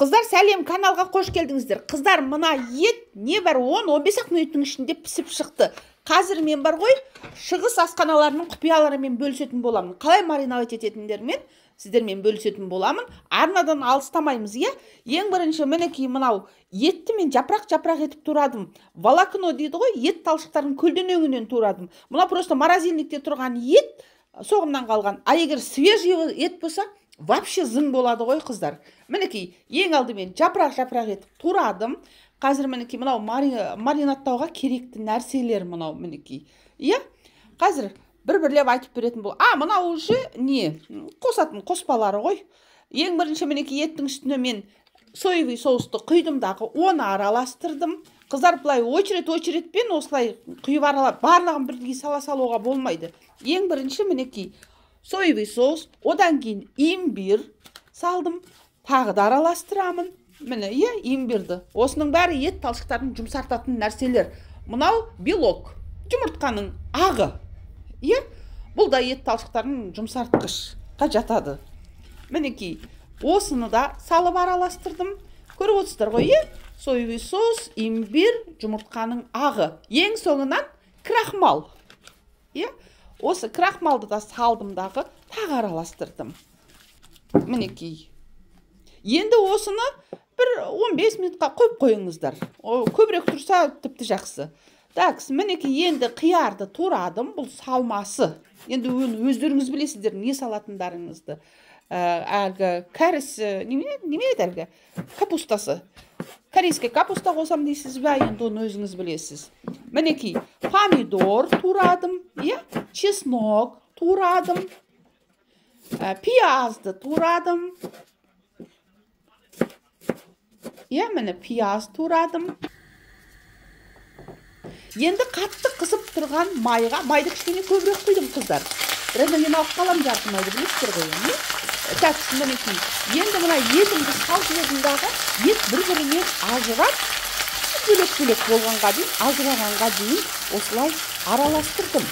Қыздар, сәлем, каналға қош келдіңіздер. Қыздар, мына ет не бар 10-15 минуттың ішінде пісіп шықты. Қазір мен бар ғой, шығыс асханаларының құпияларымен бөлісетін боламын. Қалай мариновать ететіндермен сіздермен бөлісетін боламын. Арнадан алыстамаймыз, иә? Ең бірінші мінекей мынау етті мен жапырақ етіп турадым. Волокно дейді ғой, ет талшықтарын көлденеңінен турадым. Мына просто морозильникте тұрған ет, соғымнан қалған. А егер свежий ет болса, вообще зың болады ғой, қыздар. Мінекей, ең алдымен жапырақ етіп турадым. Қазір мінекей мынау маринаттауға керекті нәрселер мынау мінекей. Иә? Қазір бір-бірлеп айтып беретін бол. Мынау уже не? Қосатын қоспалары ғой. Ең бірінші мінекей еттің үстіне мен соевый соусты құйдым дағы, оны араластырдым. Қыздар, былай очередпен осылай құйып аралап, барлығын бірдей салуға болмайды. Ең бірінші мінекей соевый соус, одан кейін имбир салдым, тағы да араластырамын. Міне, имбирді. Осының бәрі ет талшықтарын жұмсартатын нәрселер. Мынау белок, жұмыртқаның ағы. Бұл да ет талшықтарын жұмсартқышқа жатады. Мінекей, осыны да салып араластырдым. Көріп отырсыздар ғой, соевый соус, имбир, жұмыртқаның ағы. Ең соңынан крахмал. Осы крахмалды да салдым дағы, тағы араластырдым. Мінекей. Енді осыны бір 15 минутқа қойып қойыңыздар. Көбірек тұрса тіпті жақсы. Мінекей енді қиярды турадым, бұл салмасы. Енді өздеріңіз білесіздер не салатындарыңызды. Әлгі кәріс, неме еді әлгі? Капустасы. Корейский капуста қосам дейсіз бе, енді оны өзіңіз білесіз. Мінекей, помидор турадым, чеснок турадым, пиязды турадым. Міне пияз турадым. Енді қатты қысып тұрған майды кішкене көбірек құйдым, қыздар. Біраздан кейін алып қалам жарты майды, білесіздер ғой. Мінекей, енді мына етімді салып едімдағы ет бір-бірінен ажырап, бөлек болғанға дейін, ажырағанға дейін осылай араластырдым.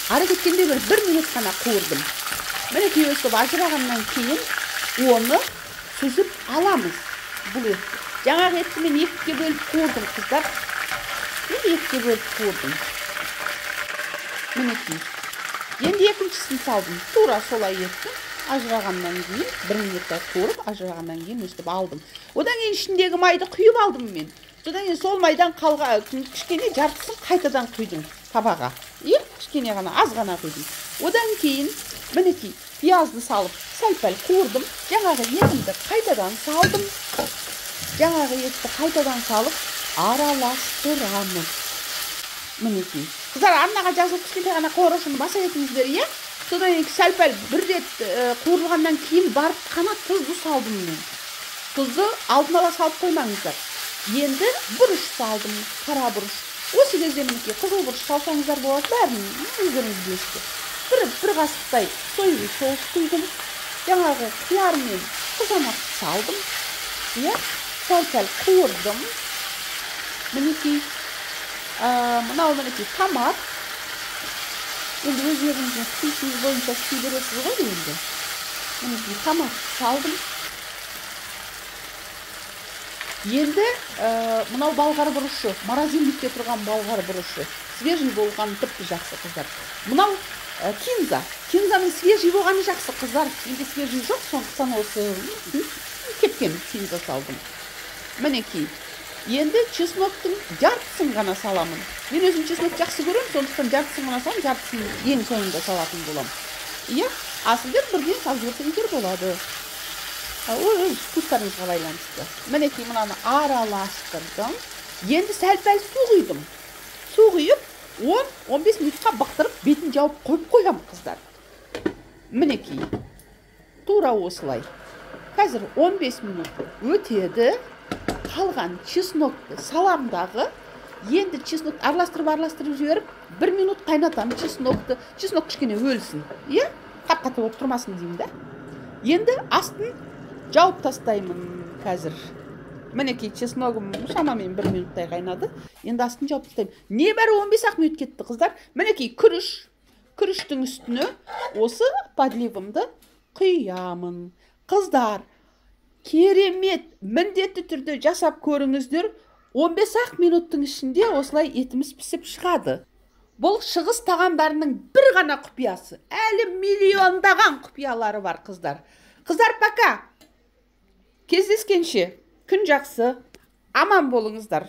Ары кеткенде бір минут қана қуырдым. Мінекей, өстіп ажырағаннан кейін оны сүзіп аламыз. Бұл етті. Жаңағы етті мен екіге бөліп қуырдым, қыздар. Екіге бөліп қуырдым. Мінекей. Енді екіншісін салдым. Тура солай етті. Ажырағаннан кейін, бір минутта қуырып, ажырағаннан кейін өстіп алдым. Одан кейін ішіндегі майды құйып алдым мен. Содан кейін сол майдан кішкене жартысын қайтадан құйдым табаға. Кішкене ғана, аз ғана құйдым. Одан кейін, мінекей, пиязды салып, сәл-пәл қуырдым. Жаңағы етімді қайтадан салдым. Жаңағы етті қайтадан салып, араластырамын. Мінекей. Қыздар, арнаға жазылып кішкене ғана қорошыны баса етіңіздер, Содан екі сәл-пәл бір рет қуырылғаннан кейін барып қана тұзды салдым мен. Тұзды алдын ала салып қоймаңыздар. Енді бұрыш салдым, қара бұрыш. Осы кезде мінекей қызыл бұрыш салсаңыздар болады, бәрін өздеріңіз білесіздер. Бір қасықтай соевый соус құйдым. Жаңағы қияр мен қызанақ салдым. Сәл-пәл қуырдым. Мінекей, мынау мінекей томат. Енді өздеріңіздің стиліңіз бойынша істей бересіз ғой енді. Мінекей томат салдым. Енді мынау балғар бұрышы, морозильникте тұрған балғар бұрышы. Свежий болған тіпті жақсы, қыздар. Мынау кинза. Кинзаның свежий болғаны жақсы, қыздар. Енді свежий жоқ, сондықтан осы кепкен кинза салдым. Мінекей. Енді чесноктың жартысын ғана саламын. Мен өзім чеснок жақсы көрем, сондықтан жартысын ғана салам, жартысын ең соңында салатын болам. Сіздер бірден салып жіберсеңіздер болады. Өз вкустарыңызға байланысты. Мінекей мынаны араластырдым. Енді сәл-пәл су құйдым. Су құйып, 10-15 минутқа бақтырып, бетін жауып қойып қоям, қыздар. Мінекей. Тура осылай. Қазір 15 минут өтеді. Қалған чеснокты саламдағы, енді чеснок араластырып жіберіп, 1 минут қайнатам чеснокты. Чеснок кішкене өлсін. Қап-қаты болып тұрмасын деймін да. Енді астын жауып тастаймын қазір. Мінекей чесногым шамамен 1 минуттай қайнады. Енді астын жауып тастаймын. Небәрі 15 минут кетті, қыздар. Мінекей күріштің үстіне осы подливымды құямын. Қыздар, керемет, міндетті түрде жасап көріңіздер. 15 минуттың ішінде осылай етіміз пісіп шығады. Бұл шығыс тағамдарының бір ғана құпиясы. Әлі миллиондаған құпиялары бар, қыздар. Қыздар, пока. Кездескенше. Күн жақсы. Аман болыңыздар.